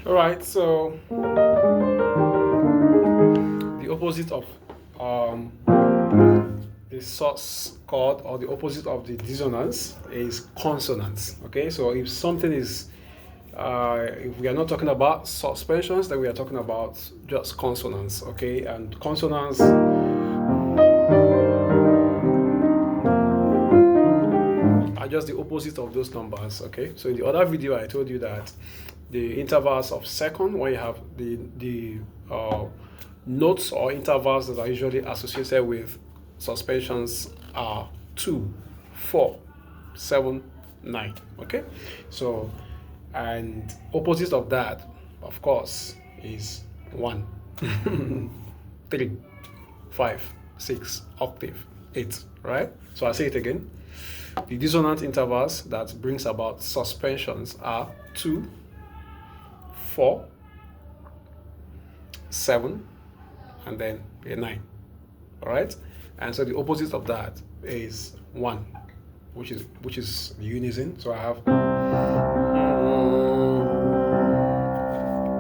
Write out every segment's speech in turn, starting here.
All right, so the opposite of the sus chord, or the opposite of the dissonance, is consonance. Okay, so if something is if we are not talking about suspensions, then we are talking about just consonants. Okay, and consonants are just the opposite of those numbers. Okay, so in the other video I told you that the intervals of second, when you have the notes or intervals that are usually associated with suspensions, are 2, 4, 7, 9. Okay, so and opposite of that, of course, is 1, 3, 5, 6, octave, 8. Right, so I say it again. The dissonant intervals that brings about suspensions are 2, 4, 7, and then a 9. All right, and so the opposite of that is 1, which is the unison. So I have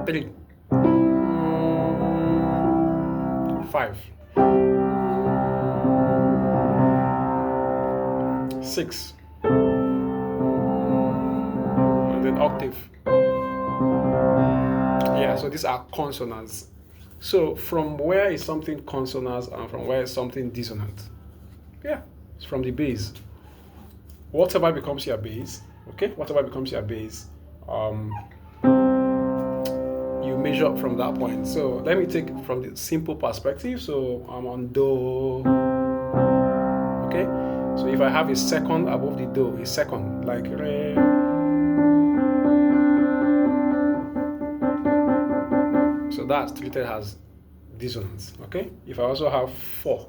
3, 5, 6, and then octave. Yeah, so these are consonants. So from where is something consonant and from where is something dissonant? Yeah, it's from the base. Whatever becomes your base, okay, whatever becomes your base, you measure from that point. So let me take it from the simple perspective. So I'm on Do. Okay, so if I have a second above the Do, a second, like Re. So that's treated as dissonance. Okay, if I also have 4,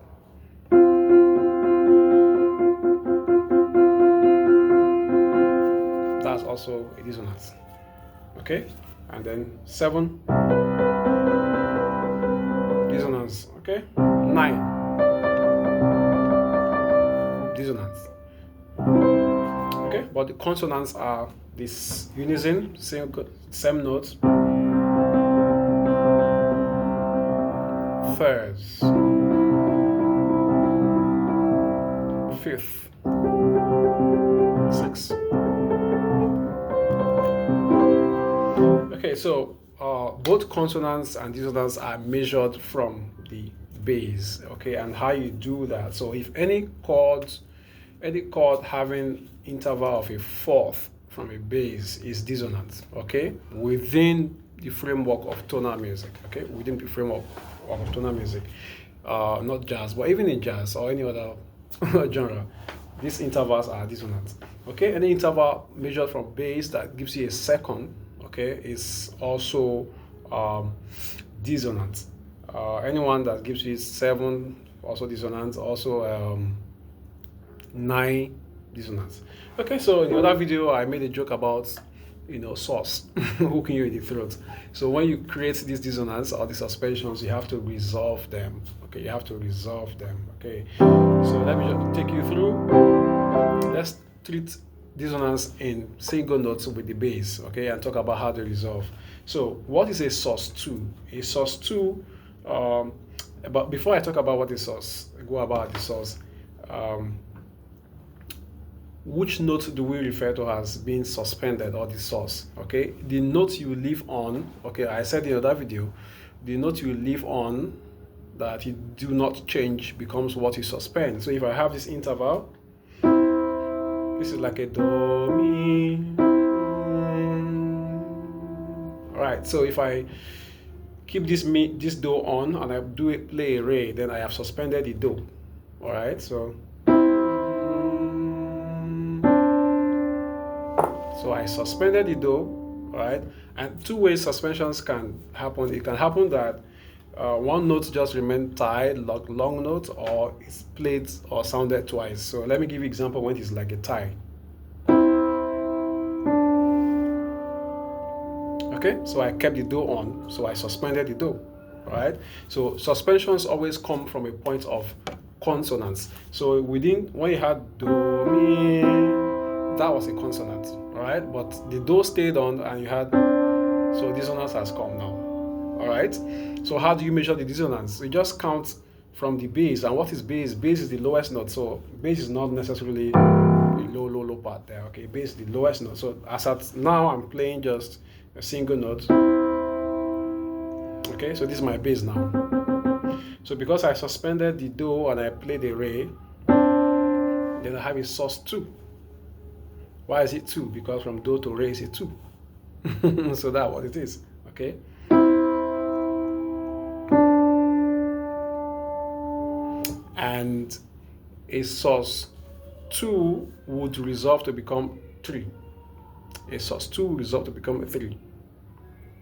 that's also a dissonance. Okay, and then 7, dissonance. Okay, 9, dissonance. Okay, but the consonants are this unison, same notes, thirds, fifth, 6. Okay, so both consonants and dissonance are measured from the base. Okay, and how you do that? So if any chord having interval of a fourth from a base is dissonant, okay, within the framework of tonal music. Okay, within the framework of tonal music, not jazz, but even in jazz or any other genre, these intervals are dissonant. Okay, any interval measured from base that gives you a second, okay, is also dissonant. Anyone that gives you 7, also dissonant. Also 9, dissonant. Okay, so in the other video I made a joke about sus hooking you in the throat. So when you create these dissonance or these suspensions, you have to resolve them. Okay, you have to resolve them. Okay, so let me just take you through. Let's treat dissonance in single notes with the bass, okay, and talk about how they resolve. So what is a sus2? A sus2, but before I talk about what is sus, go about the sus, which note do we refer to as being suspended, or the sus? Okay, the note you leave on, okay, I said in another video, the note you leave on that you do not change becomes what you suspend. So if I have this interval, this is like a do, mi. All right, so if I keep this do on and I play a re, then I have suspended the do. All right, so I suspended the do. All right, and two ways suspensions can happen. It can happen that one note just remains tied, like long note, or it's played or sounded twice. So let me give you an example when it's like a tie. Okay, so I kept the do on, so I suspended the do. All right, so suspensions always come from a point of consonants. So when you had do, mi, that was a consonant. All all right, but the do stayed on and you had, so dissonance has come now, all right. So how do you measure the dissonance? You just count from the bass. And what is bass? Bass is the lowest note, so bass is not necessarily the low part there, okay. Bass is the lowest note. So as at now I'm playing just a single note, okay. So this is my bass now. So because I suspended the do and I played the re, then I have a sus2. Why is it 2? Because from do to re is a 2. So that's what it is, okay. And a sus2 would resolve to become 3. A sus2 would resolve to become a 3.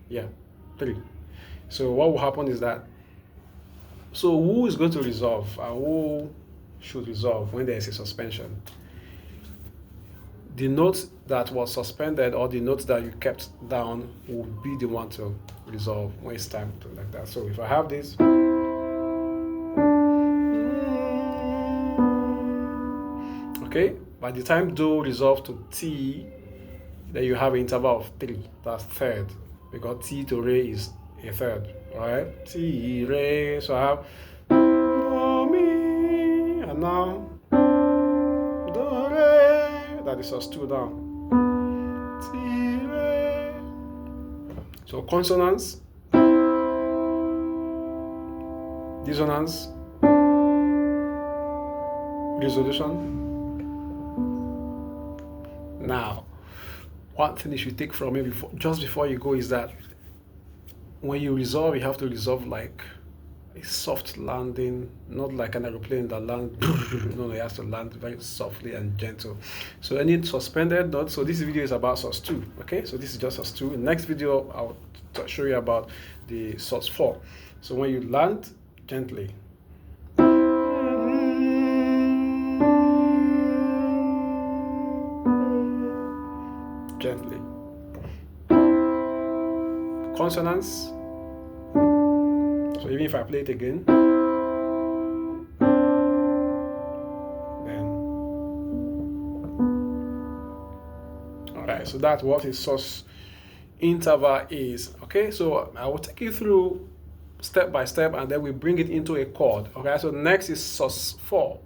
Yeah, 3. So what will happen is that, so who is going to resolve and who should resolve when there is a suspension? The note that was suspended or the note that you kept down will be the one to resolve when it's time to like that. So if I have this, okay, by the time do resolve to T, then you have an interval of 3. That's third, because T to re is a third. All right, T, re. So I have do, mi, and now do, re. That is sus2 down. T, re. So consonance, dissonance, resolution. Now, one thing you should take from me just before you go is that when you resolve, you have to resolve like a soft landing, not like an aeroplane that lands. No, it has to land very softly and gentle. So any suspended note. So this video is about sus2. Okay, so this is just sus2. In the next video, I'll show you about the sus4. So when you land gently, gently. Consonants. So even if I play it again, then all right. So that's what a sus interval is. Okay. So I will take you through step by step, and then we bring it into a chord. Okay. So next is sus4.